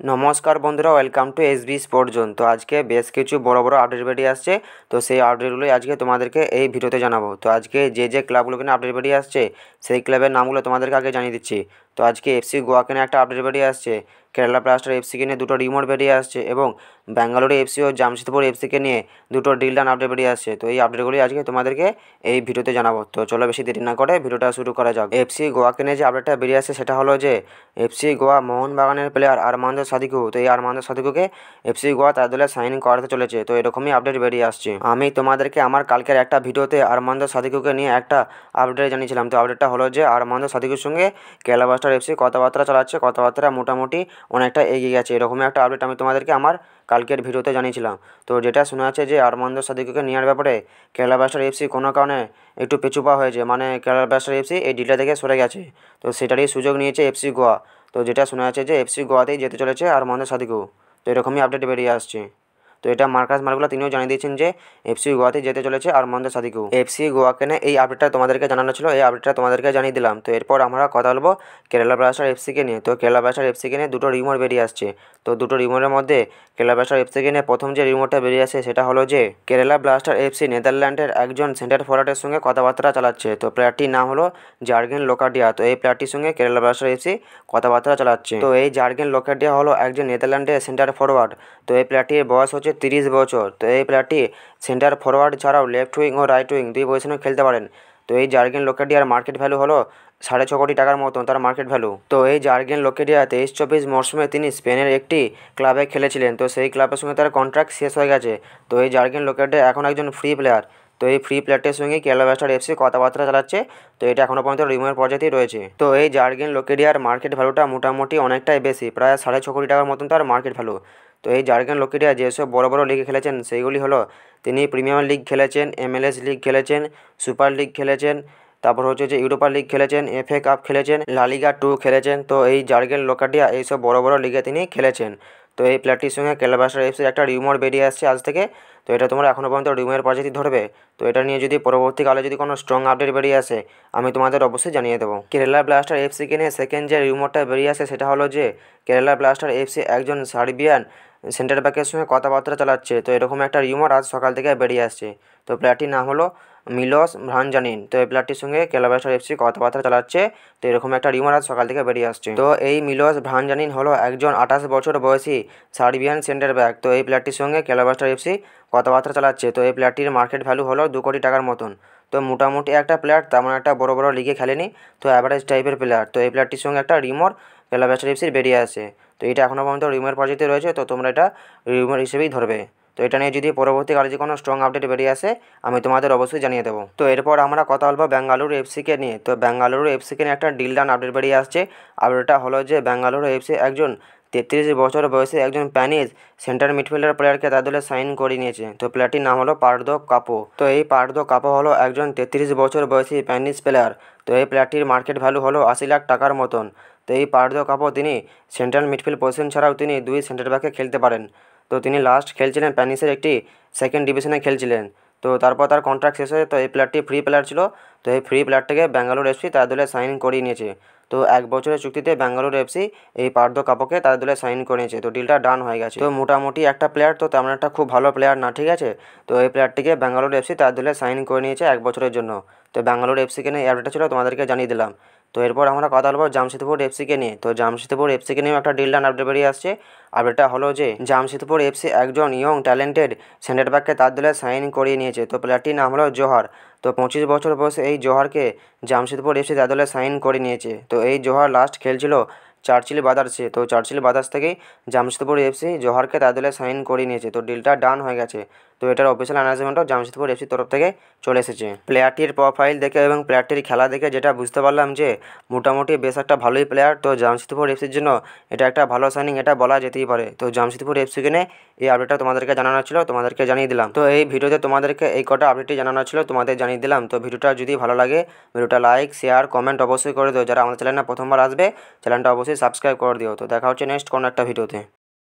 নমস্কার বন্ধুরা, welcome to SB sport zone. তো আজকে বেশ কিছু বড় বড় আপডেট বেরিয়ে আসছে। তো সেই আপডেটগুলোই আজকে তোমাদেরকে এই ভিডিওতে জানাবো। তো আজকে যে ক্লাবগুলো কিনে আপডেট বেরিয়ে আসছে সেই ক্লাবের নামগুলো তোমাদেরকে আগে জানিয়ে দিচ্ছি। তো আজকে এফসি গোয়া কিনে একটা আপডেট বেরিয়ে আসছে, কেরালা ব্লাস্টার এফসি কিনে দুটো রিমোট বেরিয়ে আসছে এবং ব্যাঙ্গালোর এফসি ও জামশেদপুর এফসিকে নিয়ে দুটো ডিল ডান আপডেট বেরিয়ে আসছে। তো এই আপডেটগুলি আজকে তোমাদেরকে এই ভিডিওতে জানাবো। তো চলো বেশি দেরি না করে ভিডিওটা শুরু করা যাক। এফসি গোয়া কিনে যে আপডেটটা বেরিয়ে আসছে সেটা হলো যে এফসি গোয়া মোহনবাগানের প্লেয়ার আরমান্দো সাদিকু, তো এই আরমান্দো সাদিকুকে এফসি গোয়া তার দলে সাইন করাতে চলেছে। তো এরকমই আপডেট বেরিয়ে আসছে। আমি তোমাদেরকে আমার কালকের একটা ভিডিওতে আরমান্দো সাদিকুকে নিয়ে একটা আপডেট জানিয়েছিলাম। তো আপডেটটা হলো যে আরমান্দো সাদিকুর সঙ্গে কেরালা ব্লাস্টার এফসি কথাবার্তা চালাচ্ছে, কথাবার্তা মোটামুটি অনেকটা এগিয়ে গেছে। এরকমই একটা আপডেট আমি তোমাদেরকে আমার কালকের ভিডিওতে জানিয়েছিলাম। তো যেটা শোনা যাচ্ছে যে আরমান্দো সাদিকুকে নেওয়ার ব্যাপারে কেরালা ব্লাস্টার এফসি কোনো কারণে একটু পেছুপা হয়েছে, মানে কেরালা ব্লাস্টার এফসি এই ডিলটা থেকে সরে গেছে। তো সেটারই সুযোগ নিয়েছে এফসি গোয়া। তো যেটা শোনা যাচ্ছে যে এফসি গোয়াতেই যেতে চলেছে আরমান্দো সাদিকু। তো এরকমই আপডেট বেরিয়ে আসছে। তো এটা মার্কাস মার্গুলা তিনিও জানিয়ে দিয়েছেন যে এফসি গোয়াতে যেতে চলেছে আরমান্দো সাদিকু। এফসি গোয়া কেনে এই আপডেটটা তোমাদেরকে জানানো ছিল, এই আপডেটটা তোমাদেরকে জানিয়ে দিলাম। তো এরপর আমরা কথা বলবো কেরালা ব্লাস্টার এফসিকে নিয়ে। তো কেরালা ব্লাস্টার এফসিকে নিয়ে দুটো রিমোট বেরিয়ে আসছে। তো দুটো রিমোটের মধ্যে কেরালা ব্লাস্টার এফসিকে নিয়ে প্রথম যে রিমোটটা বেরিয়ে আসে সেটা হলো যে কেরালা ব্লাস্টার এফসি নেদারল্যান্ডের একজন সেন্টার ফরওয়ার্ডের সঙ্গে কথাবার্তা চালাচ্ছে। তো প্লেয়ারটির নাম হলো জার্গেন লোকাডিয়া। তো এই প্লেয়ারটির সঙ্গে কেরালা ব্লাস্টার এফসি কথাবার্তা চালাচ্ছে। তো এই জার্গেন লোকাডিয়া হলো একজন নেদারল্যান্ডের সেন্টার ফরওয়ার্ড। তো এই প্লেয়ারটির বয়স হচ্ছে 30 বছর। তো এই প্লেয়ারটি সেন্টার ফরওয়ার্ড ছাড়াও লেফট উইং ও রাইট উইং দুই পজিশনেও খেলতে পারেন। তো এই জার্গেন লোকাডিয়ার মার্কেট ভ্যালু হলো 6.5 কোটি টাকার মতন তার মার্কেট ভ্যালু। তো এই জার্গেন লোকাডিয়া 23-24 মরশুমে তিনি স্পেনের একটি ক্লাবে খেলেছিলেন। তো সেই ক্লাবের সঙ্গে তার কন্ট্রাক্ট শেষ হয়ে গেছে। তো এই জার্গেন লোকাডিয়া এখন একজন ফ্রি প্লেয়ার। তো এই ফ্রি প্লেয়ারটির সঙ্গে কেরালা ব্লাস্টার এফসি কথাবার্তা চালাচ্ছে। তো এটা এখনও পর্যন্ত রিমোয়ের পর্যায়েই রয়েছে। তো এই জার্গেন লোকাডিয়ার মার্কেট ভ্যালুটা মোটামুটি অনেকটাই বেশি, প্রায় 6.5 কোটি টাকার মতন তার মার্কেট ভ্যালু। তো এই জার্গেন লোকাডিয়া যেসব বড় বড় লিগে খেলেছেন সেইগুলি হলো তিনি প্রিমিয়ার লিগ খেলেছেন, MLS লিগ খেলেছেন, সুপার লিগ খেলেছেন, তারপর হচ্ছে যে ইউরোপা লিগ খেলেছেন, FA কাপ খেলেছেন, লা লিগা 2 খেলেছেন। তো এই জার্গেন লোকাডিয়া এইসব বড় বড় লিগে তিনি খেলেছেন। তো এই প্লেয়ারটির সঙ্গে কেরালা ব্লাস্টার এফসির একটা রিউমার বেরিয়ে আসছে আজ থেকে। তো এটা তোমরা এখনও পর্যন্ত রিউমারের পর্যায়ে ধরবে। তো এটা নিয়ে যদি পরবর্তীকালে যদি কোনো স্ট্রং আপডেট বেরিয়ে আসে আমি তোমাদের অবশ্যই জানিয়ে দেবো। কেরালা ব্লাস্টার এফসিকে নিয়ে সেকেন্ড যে রিউমারটা বেরিয়ে আসে সেটা হলো যে কেরালা ব্লাস্টার এফসি একজন সার্বিয়ান সেন্টার ব্যাকের সঙ্গে কথাবার্তা চালাচ্ছে। তো এরকম একটা রিউমার আজ সকাল থেকে বেরিয়ে আসছে। তো প্লেয়ারটির নাম হলো মিলোস ভ্রানজানিন। তো এই প্লেয়ারটির সঙ্গে কেরালা ব্লাস্টার এফসি কথাবার্তা চালাচ্ছে। তো এরকম একটা রিউমার আজ সকাল থেকে বেরিয়ে আসছে। তো এই মিলোস ভ্রানজানিন হলো একজন 28 বছর বয়সী সার্বিয়ান সেন্টার ব্যাক। তো এই প্লেয়ারটির সঙ্গে কেরালা ব্লাস্টার এফসি কথাবার্তা চালাচ্ছে। তো এই প্লেয়ারটির মার্কেট ভ্যালু হলো 2 কোটি টাকার মতন। তো মোটামুটি একটা প্লেয়ার, তেমন একটা বড় বড় লিগে খেলেনি, তো অ্যাভারেজ টাইপের প্লেয়ার। তো এই প্লেয়ারটির সঙ্গে একটা রিমোর কেরালা ব্লাস্টার এফসির বেরিয়ে আসে। তো এটা এখনও পর্যন্ত রিউমার পর্যায়ে রয়েছে। তো তোমরা এটা রিউমার হিসেবেই ধরবে। তো এটা নিয়ে যদি পরবর্তীকালে যে কোনো স্ট্রং আপডেট বেরিয়ে আসে আমি তোমাদের অবশ্যই জানিয়ে দেবো। তো এরপর আমরা কথা বলবো বেঙ্গালুরু এফসিকে নিয়ে। তো বেঙ্গালুরু এফসিকে নিয়ে একটা ডিল ডান আপডেট বেরিয়ে আসছে। আপডেটটা হলো যে বেঙ্গালুরু এফসি একজন 33 বছর বয়সী একজন স্প্যানিশ সেন্টার মিডফিল্ডার প্লেয়ারকে তার দলে সাইন করে নিয়েছে। তো প্লেয়ারটির নাম হলো পার্দো কাপো। তো এই পার্দো কাপো হলো একজন 33 বছর বয়সী স্প্যানিশ প্লেয়ার। তো এই প্লেয়ারটির মার্কেট ভ্যালু হলো 80 লাখ টাকার মতন। তো এই পার্দো কাপো তিনি সেন্ট্রাল মিডফিল্ড পজিশন ছাড়াও তিনি দুই সেন্টার ব্যাকে খেলতে পারেন। তো তিনি লাস্ট খেলছিলেন স্প্যানিশের একটি সেকেন্ড ডিভিশনে খেলছিলেন। তো তারপর তার কন্ট্রাক্ট শেষ হয়ে, তো এই প্লেয়ারটি ফ্রি প্লেয়ার ছিল। তো এই ফ্রি প্লেয়ারটাকে ব্যাঙ্গালোর এফসি তার দলে সাইন করিয়ে নিয়েছে। তো 1 বছরের চুক্তিতে ব্যাঙ্গালোর এফসি এই পার্দো কাপোকে তার দলে সাইন করে নিয়েছে। তো ডিলটা ডান হয়ে গেছে। তো মোটামুটি একটা প্লেয়ার, তো তেমন একটা খুব ভালো প্লেয়ার না, ঠিক আছে। তো এই প্লেয়ারটিকে ব্যাঙ্গালোর এফসি তার দলে সাইন করে নিয়েছে 1 বছরের জন্য। তো ব্যাঙ্গালোর এফসিকে নিয়ে আপডেটটা ছিল, তোমাদেরকে জানিয়ে দিলাম। তো এরপর আমরা কথা বলবো জামশেদপুর এফসিকে নিয়ে। তো জামশেদপুর এফসিকে নিয়েও একটা ডিল ডান আপডেট বেরিয়ে আসছে। আপডেটটা হলো যে জামশেদপুর এফসি একজন ইয়ং ট্যালেন্টেড সেন্টার ব্যাককে তার দলে সাইন করিয়ে নিয়েছে। তো প্লেয়ারটির নাম হলো জোহার। তো 25 বছর বয়সে এই জোহারকে জামশেদপুর এফসি তার দলে সাইন করে নিয়েছে। তো এই জোহার লাস্ট খেলছিল চার্চিল ব্রাদার্সে। তো চার্চিল ব্রাদার্স থেকেই জামশেদপুর এফসি জোহারকে তার দলে সাইন করে নিয়েছে। তো ডিলটা ডান হয়ে গেছে। তো এটার অফিসিয়াল অ্যানাউন্সমেন্টও জামশেদপুর এফসির তরফ থেকে চলে এসেছে। প্লেয়ারটির প্রোফাইল দেখে এবং প্লেয়ারটির খেলা দেখে যেটা বুঝতে পারলাম যে মোটামুটি বেশ একটা ভালোই প্লেয়ার। তো জামশেদপুর এফসির জন্য এটা একটা ভালো সাইনিং, এটা বলা যেতেই পারে। তো জামশেদপুর এফসিকে নিয়ে এই আপডেটটা তোমাদেরকে জানানো ছিল, তোমাদেরকে জানিয়ে দিলাম। তো এই ভিডিওতে তোমাদেরকে এই কটা আপডেটই জানানো ছিল, তোমাদের জানিয়ে দিলাম। তো ভিডিওটা যদি ভালো লাগে ভিডিওটা লাইক শেয়ার কমেন্ট অবশ্যই করে দিও। যারা আমাদের চ্যানেলে প্রথমবার আসবে চ্যানেলটা অবশ্যই সাবস্ক্রাইব করে দিও। তো দেখা হচ্ছে নেক্সট কোনো একটা ভিডিওতে।